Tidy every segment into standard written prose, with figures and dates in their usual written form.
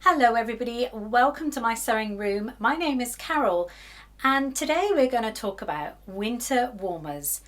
Hello everybody, welcome to my sewing room. My name is Carole and today we're going to talk about winter warmers.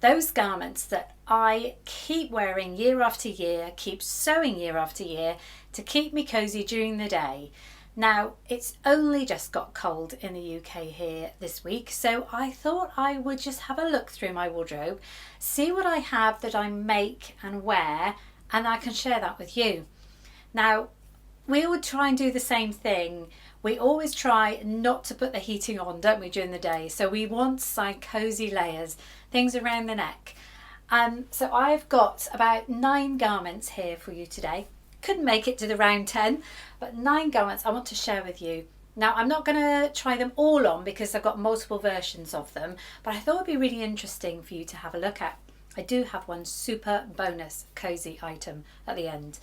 Those garments that I keep wearing year after year, keep sewing year after year to keep me cosy during the day. Now it's only just got cold in the UK here this week, so I thought I would just have a look through my wardrobe, see what I have that I make and wear, and I can share that with you. Now we would try and do the same thing. We always try not to put the heating on, don't we, during the day? So we want some cozy layers, things around the neck. So I've got about 9 garments here for you today. Couldn't make it to the round 10, but 9 garments I want to share with you. Now I'm not going to try them all on because I've got multiple versions of them, but I thought it'd be really interesting for you to have a look at. I do have one super bonus cozy item at the end.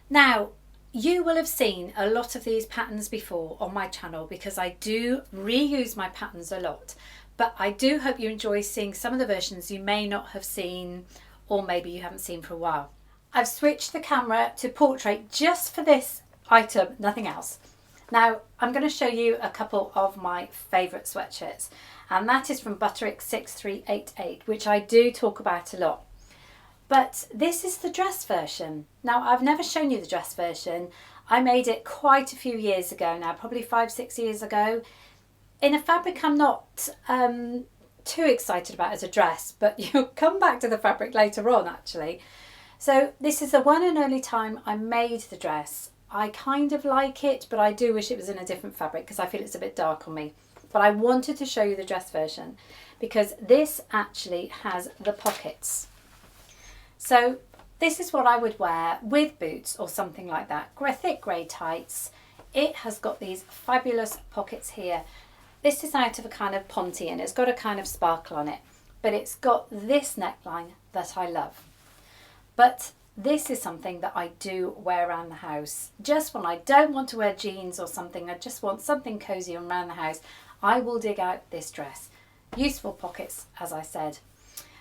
Now, you will have seen a lot of these patterns before on my channel because I do reuse my patterns a lot, but I do hope you enjoy seeing some of the versions you may not have seen or maybe you haven't seen for a while. I've switched the camera to portrait just for this item, nothing else. Now I'm going to show you a couple of my favourite sweatshirts, and that is from Butterick 6388, which I do talk about a lot. But this is the dress version. Now I've never shown you the dress version. I made it quite a few years ago now, probably 5-6 years ago, in a fabric I'm not too excited about as a dress, but you'll come back to the fabric later on actually. So this is the one and only time I made the dress. I kind of like it, but I do wish it was in a different fabric because I feel it's a bit dark on me. But I wanted to show you the dress version because this actually has the pockets. So this is what I would wear with boots or something like that. Thick grey tights. It has got these fabulous pockets here. This is out of a kind of ponte and it's got a kind of sparkle on it. But it's got this neckline that I love. But this is something that I do wear around the house. Just when I don't want to wear jeans or something, I just want something cosy around the house, I will dig out this dress. Useful pockets, as I said.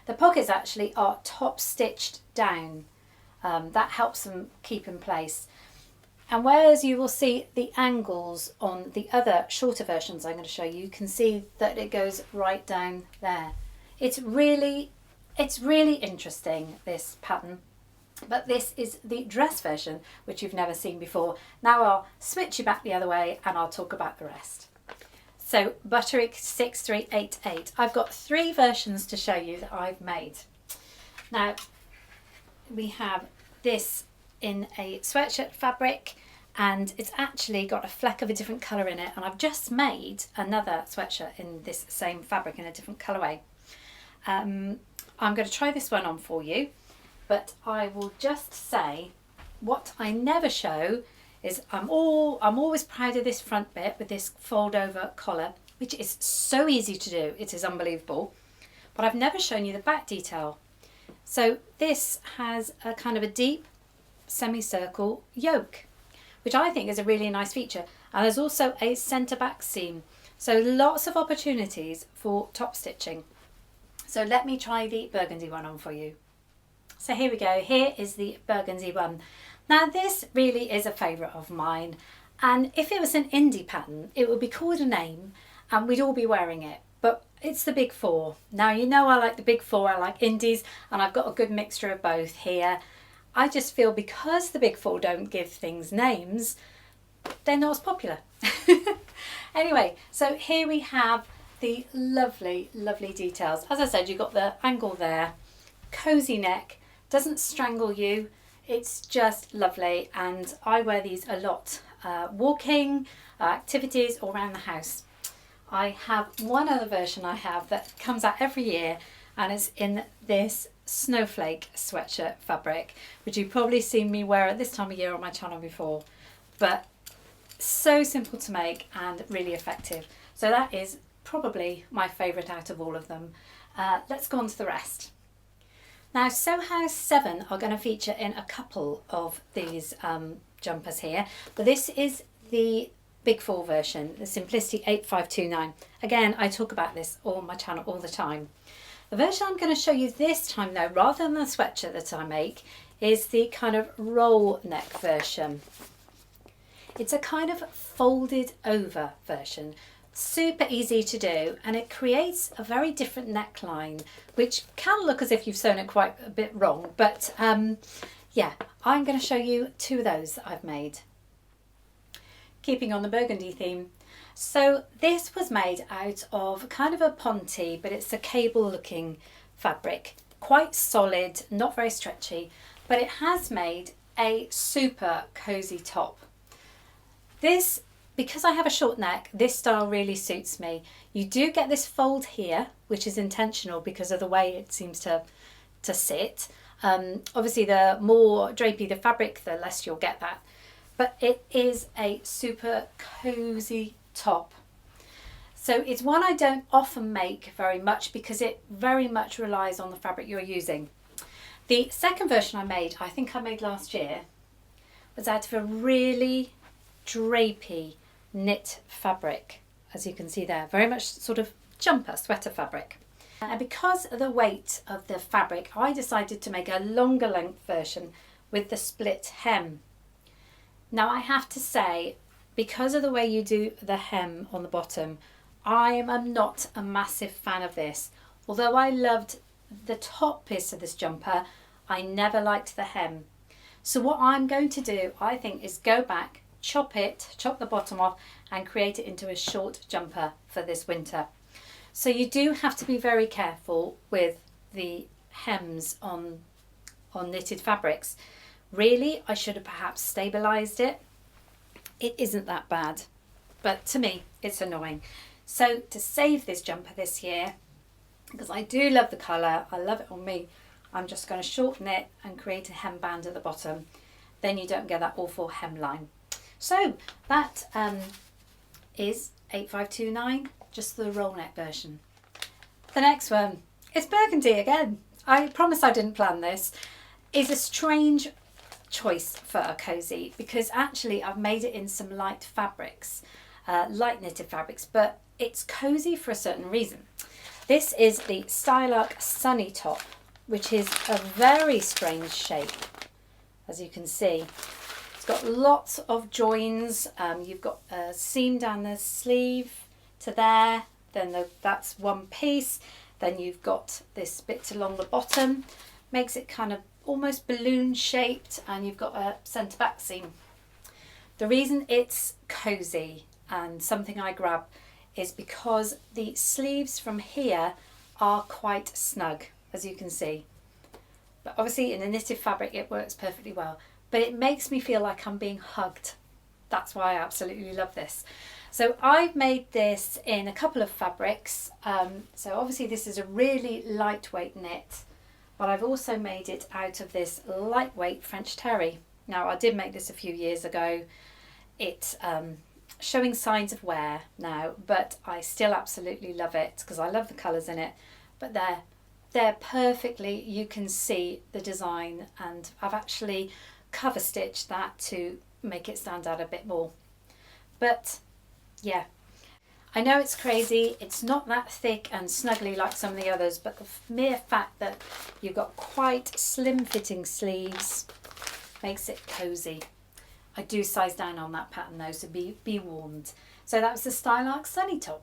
The pockets actually are top stitched down. That helps them keep in place. And whereas you will see the angles on the other shorter versions I'm going to show you, you can see that it goes right down there. It's really interesting, this pattern. But this is the dress version, which you've never seen before. Now I'll switch you back the other way and I'll talk about the rest. So Butterick 6388. I've got 3 versions to show you that I've made. Now we have this in a sweatshirt fabric and it's actually got a fleck of a different colour in it, and I've just made another sweatshirt in this same fabric in a different colourway. I'm going to try this one on for you, but I will just say what I never show is I'm always proud of this front bit with this fold over collar, which is so easy to do, it is unbelievable, but I've never shown you the back detail. So this has a kind of a deep semicircle yoke, which I think is a really nice feature, and there's also a centre back seam, so lots of opportunities for top stitching. So let me try the burgundy one on for you. So here we go, here is the burgundy one. Now this really is a favourite of mine, and if it was an indie pattern it would be called a name and we'd all be wearing it, but it's the big 4. Now you know I like the big 4, I like indies, and I've got a good mixture of both here. I just feel because the big 4 don't give things names, they're not as popular. Anyway, so here we have the lovely details. As I said, you've got the angle there, cozy neck, doesn't strangle you. It's just lovely, and I wear these a lot, walking, activities, or around the house. I have one other version I have that comes out every year, and it's in this snowflake sweatshirt fabric, which you've probably seen me wear at this time of year on my channel before, but so simple to make and really effective. So that is probably my favourite out of all of them. Let's go on to the rest. Now Sew House 7 are going to feature in a couple of these jumpers here, but this is the Big 4 version, the Simplicity 8529. Again, I talk about this on my channel all the time. The version I'm going to show you this time though, rather than the sweatshirt that I make, is the kind of roll neck version. It's a kind of folded over version, super easy to do, and it creates a very different neckline, which can look as if you've sewn it quite a bit wrong, but yeah, I'm going to show you two of those that I've made. Keeping on the burgundy theme. So this was made out of kind of a ponte, but it's a cable looking fabric, quite solid, not very stretchy, but it has made a super cozy top. This, because I have a short neck, this style really suits me. You do get this fold here, which is intentional because of the way it seems to sit. Obviously the more drapey the fabric, the less you'll get that. But it is a super cozy top. So it's one I don't often make very much because it very much relies on the fabric you're using. The second version I think I made last year, was out of a really drapey knit fabric, as you can see there, very much sort of jumper, sweater fabric. And because of the weight of the fabric, I decided to make a longer length version with the split hem. Now I have to say, because of the way you do the hem on the bottom, I am not a massive fan of this. Although I loved the top piece of this jumper, I never liked the hem. So what I'm going to do, I think, is go back, chop the bottom off and create it into a short jumper for this winter. So you do have to be very careful with the hems on knitted fabrics. Really, I should have perhaps stabilised it. It isn't that bad, but to me, it's annoying. So to save this jumper this year, because I do love the colour, I love it on me, I'm just going to shorten it and create a hemband at the bottom. Then you don't get that awful hemline. So that is 8529, just the roll neck version. The next one, it's burgundy again. I promise I didn't plan this. It's a strange choice for a cozy because actually I've made it in some light fabrics, light knitted fabrics, but it's cozy for a certain reason. This is the Stylark Sunny Top, which is a very strange shape, as you can see. It's got lots of joins. You've got a seam down the sleeve to there, then that's one piece. Then you've got this bit along the bottom, makes it kind of almost balloon shaped, and you've got a centre back seam. The reason it's cozy and something I grab is because the sleeves from here are quite snug, as you can see. But obviously in a knitted fabric it works perfectly well, but it makes me feel like I'm being hugged. That's why I absolutely love this. So I've made this in a couple of fabrics. So obviously this is a really lightweight knit, but I've also made it out of this lightweight French terry. Now I did make this a few years ago. It's showing signs of wear now, but I still absolutely love it because I love the colours in it. But they're perfectly, you can see the design, and I've actually cover stitched that to make it stand out a bit more. But yeah, I know it's crazy, it's not that thick and snuggly like some of the others, but the mere fact that you've got quite slim fitting sleeves makes it cozy. I do size down on that pattern though, so be warned. So that was the Stylark Sunny Top.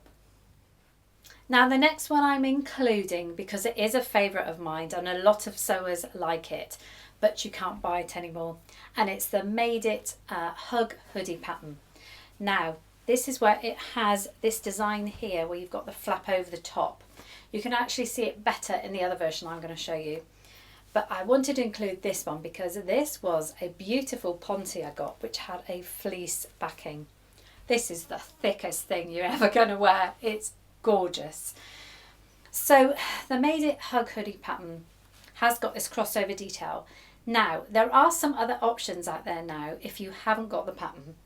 Now the next one I'm including because it is a favourite of mine and a lot of sewers like it, but you can't buy it anymore, and it's the Made It Hug Hoodie pattern. Now this is where it has this design here where you've got the flap over the top. You can actually see it better in the other version I'm going to show you. But I wanted to include this one because this was a beautiful ponte I got, which had a fleece backing. This is the thickest thing you're ever going to wear. It's gorgeous. So the Made It Hug Hoodie pattern has got this crossover detail. Now, there are some other options out there now if you haven't got the pattern.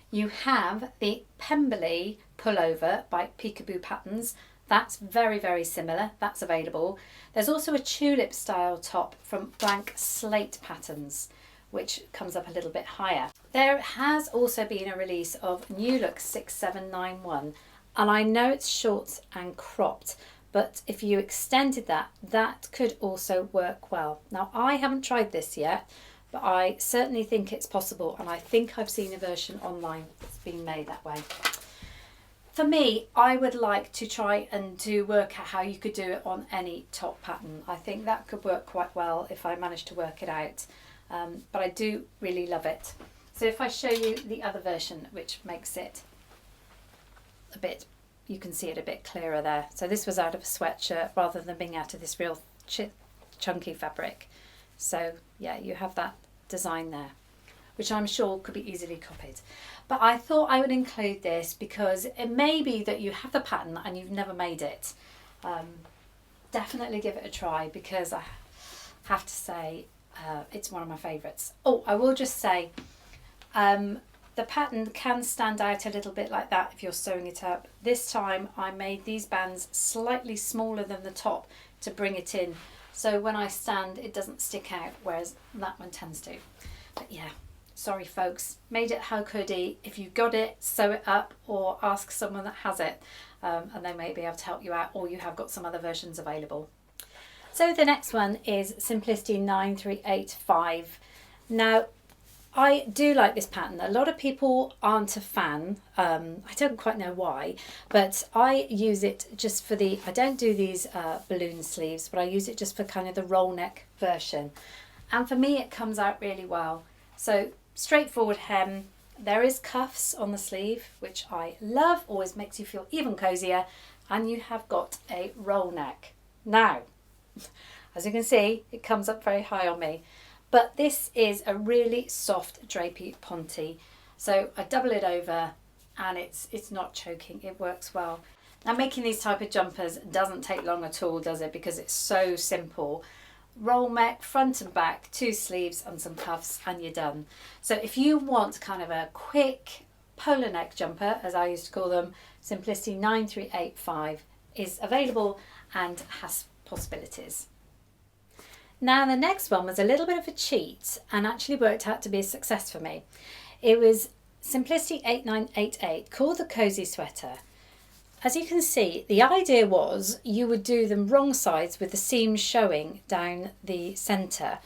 You have the Pemberley pullover by Peekaboo Patterns. That's very, very similar. That's available. There's also a tulip style top from Blank Slate Patterns, which comes up a little bit higher. There has also been a release of New Look 6791, and I know it's short and cropped, but if you extended that, that could also work well. Now I haven't tried this yet, but I certainly think it's possible, and I think I've seen a version online that's been made that way. For me, I would like to try and work out how you could do it on any top pattern. I think that could work quite well if I managed to work it out, but I do really love it. So if I show you the other version, which makes it a bit, you can see it a bit clearer there. So this was out of a sweatshirt rather than being out of this real chunky fabric. So yeah, you have that design there, which I'm sure could be easily copied. But I thought I would include this because it may be that you have the pattern and you've never made it. Definitely give it a try, because I have to say it's one of my favourites. Oh, I will just say the pattern can stand out a little bit like that if you're sewing it up. This time I made these bands slightly smaller than the top to bring it in, so when I stand it doesn't stick out, whereas that one tends to. But yeah, sorry folks, made It Hug Hoodie. If you've got it, sew it up or ask someone that has it, and they may be able to help you out, or you have got some other versions available. So the next one is Simplicity 9385. Now I do like this pattern. A lot of people aren't a fan. I don't quite know why, but I use it just for I don't do these balloon sleeves, but I use it just for kind of the roll neck version. And for me, it comes out really well. So straightforward hem. There is cuffs on the sleeve, which I love, always makes you feel even cozier. And you have got a roll neck. Now, as you can see, it comes up very high on me. But this is a really soft drapey ponte. So I double it over and it's not choking, it works well. Now making these type of jumpers doesn't take long at all, does it? Because it's so simple. Roll neck, front and back, 2 sleeves and some cuffs, and you're done. So if you want kind of a quick polar neck jumper, as I used to call them, Simplicity 9385 is available and has possibilities. Now the next one was a little bit of a cheat and actually worked out to be a success for me. It was Simplicity 8988, called the Cosy Sweater. As you can see, the idea was you would do them wrong sides with the seams showing down the centre,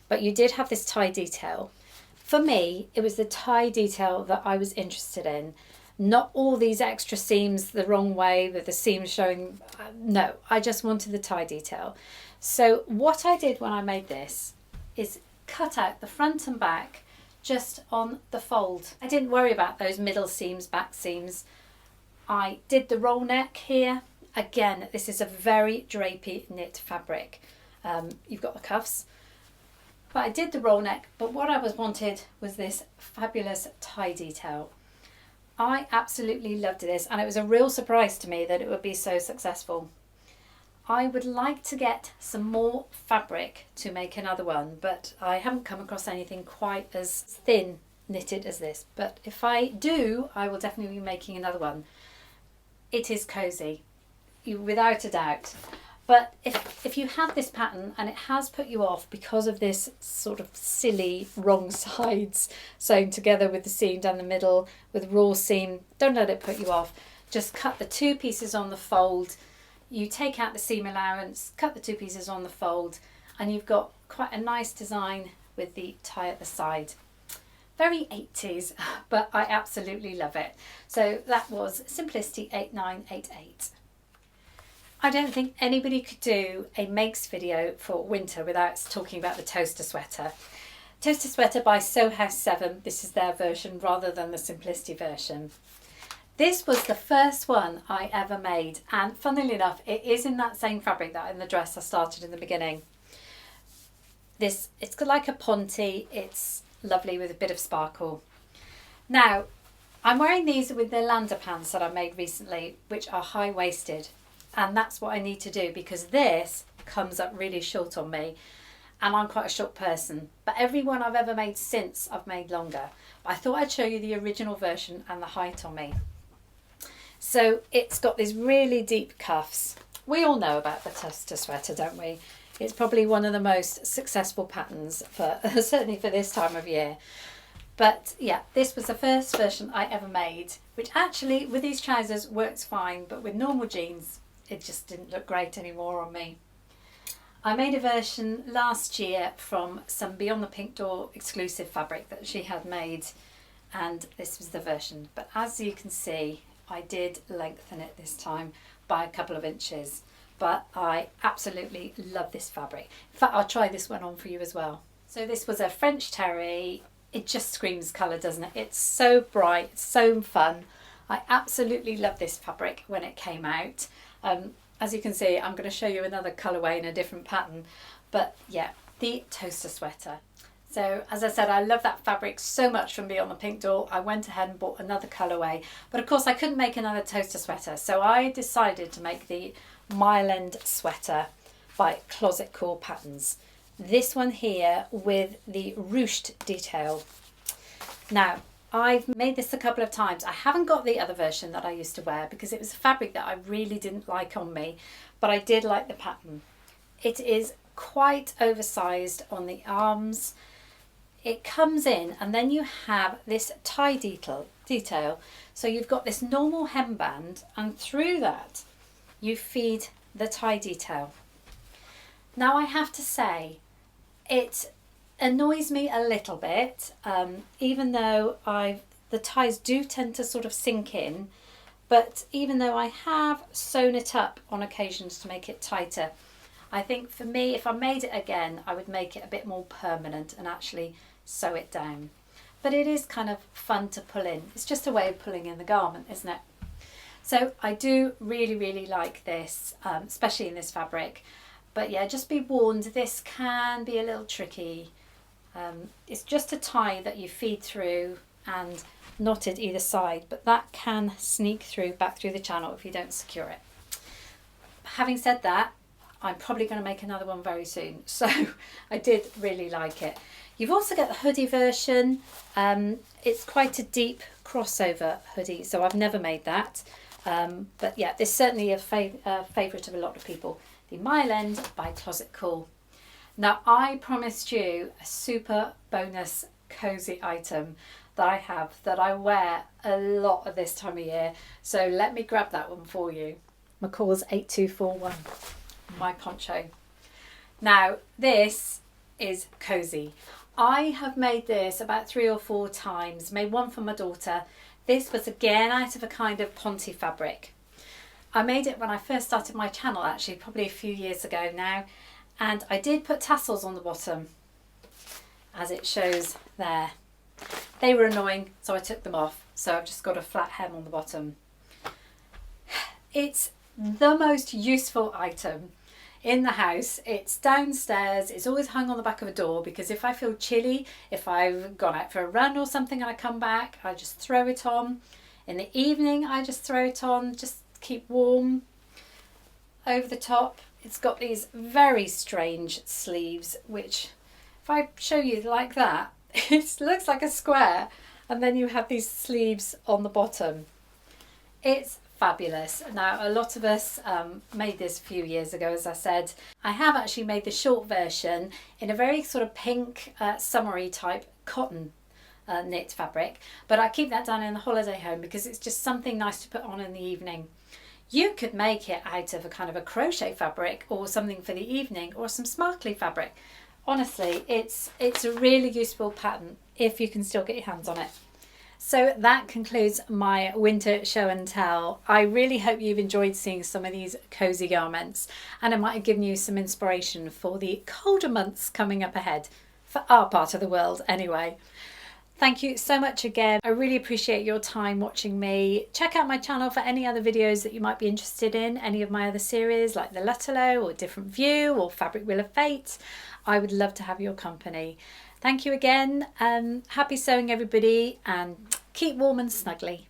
but you did have this tie detail. For me, it was the tie detail that I was interested in, not all these extra seams the wrong way with the seams showing. No, I just wanted the tie detail. So what I did when I made this is cut out the front and back just on the fold. I didn't worry about those middle seams, back seams. I did the roll neck here. Again, this is a very drapey knit fabric. You've got the cuffs, but I did the roll neck, but what I wanted was this fabulous tie detail. I absolutely loved this, and it was a real surprise to me that it would be so successful. I would like to get some more fabric to make another one, but I haven't come across anything quite as thin knitted as this. But if I do, I will definitely be making another one. It is cozy, without a doubt. But if you have this pattern and it has put you off because of this sort of silly wrong sides sewn together with the seam down the middle with raw seam, don't let it put you off. Just cut the 2 pieces on the fold. You take out the seam allowance, cut the 2 pieces on the fold, and you've got quite a nice design with the tie at the side. Very 80s, but I absolutely love it. So that was Simplicity 8988. I don't think anybody could do a makes video for winter without talking about the toaster sweater. Toaster sweater by Sew House 7. This is their version rather than the Simplicity version. This was the first one I ever made, and funnily enough, it is in that same fabric that in the dress I started in the beginning. It's like a ponte, it's lovely with a bit of sparkle. Now, I'm wearing these with the Lander pants that I made recently, which are high-waisted, and that's what I need to do because this comes up really short on me, and I'm quite a short person, but every one I've ever made since I've made longer. I thought I'd show you the original version and the height on me. So it's got these really deep cuffs. We all know about the toaster sweater, don't we? It's probably one of the most successful patterns for certainly for this time of year. But yeah, this was the first version I ever made, which actually with these trousers works fine, but with normal jeans, it just didn't look great anymore on me. I made a version last year from some Beyond the Pink Door exclusive fabric that she had made, and this was the version. But as you can see, I did lengthen it this time by a couple of inches. But I absolutely love this fabric. In fact, I'll try this one on for you as well. So this was a French terry. It just screams colour, doesn't it? It's so bright, it's so fun. I absolutely love this fabric when it came out. As you can see, I'm going to show you another colourway in a different pattern. But yeah, the toaster sweater. So as I said, I love that fabric so much from Beyond the Pink Door. I went ahead and bought another colourway. But of course I couldn't make another toaster sweater. So I decided to make the Mile End sweater by Closet Core Patterns. This one here with the ruched detail. Now, I've made this a couple of times. I haven't got the other version that I used to wear because it was a fabric that I really didn't like on me, but I did like the pattern. It is quite oversized on the arms. It comes in and then you have this tie detail. So you've got this normal hemband and through that you feed the tie detail. Now I have to say, it annoys me a little bit, even though the ties do tend to sort of sink in, but even though I have sewn it up on occasions to make it tighter, I think for me, if I made it again, I would make it a bit more permanent and actually sew it down. But it is kind of fun to pull in. It's just a way of pulling in the garment, isn't it? So I do really, really like this, especially in this fabric. But yeah, just be warned, this can be a little tricky. It's just a tie that you feed through and knotted either side, but that can sneak through back through the channel if you don't secure it. Having said that, I'm probably going to make another one very soon. So I did really like it. You've also got the hoodie version. It's quite a deep crossover hoodie, so I've never made that. But yeah, this is certainly a favourite of a lot of people. The Mile End by Closet Core. Now I promised you a super bonus cozy item that I have that I wear a lot at this time of year. So let me grab that one for you. McCalls 8241, my poncho. Now this is cozy. I have made this about 3 or 4 times, made one for my daughter. This was again out of a kind of Ponte fabric. I made it when I first started my channel, actually, probably a few years ago now, and I did put tassels on the bottom, as it shows there. They were annoying, so I took them off, so I've just got a flat hem on the bottom. It's the most useful item in the house. It's downstairs, it's always hung on the back of a door because if I feel chilly, if I've gone out for a run or something and I come back, I just throw it on. In the evening I just throw it on, just keep warm. Over the top it's got these very strange sleeves, which if I show you like that, it looks like a square, and then you have these sleeves on the bottom. It's fabulous. Now a lot of us made this a few years ago, as I said. I have actually made the short version in a very sort of pink summery type cotton knit fabric, but I keep that down in the holiday home because it's just something nice to put on in the evening. You could make it out of a kind of a crochet fabric or something for the evening, or some sparkly fabric. Honestly, it's a really useful pattern if you can still get your hands on it. So that concludes my winter show and tell. I really hope you've enjoyed seeing some of these cozy garments, and it might have given you some inspiration for the colder months coming up ahead, for our part of the world anyway. Thank you so much again. I really appreciate your time watching me. Check out my channel for any other videos that you might be interested in, any of my other series like the Lutterlo or Different View or Fabric Wheel of Fate. I would love to have your company. Thank you again. Happy sewing everybody, and keep warm and snuggly.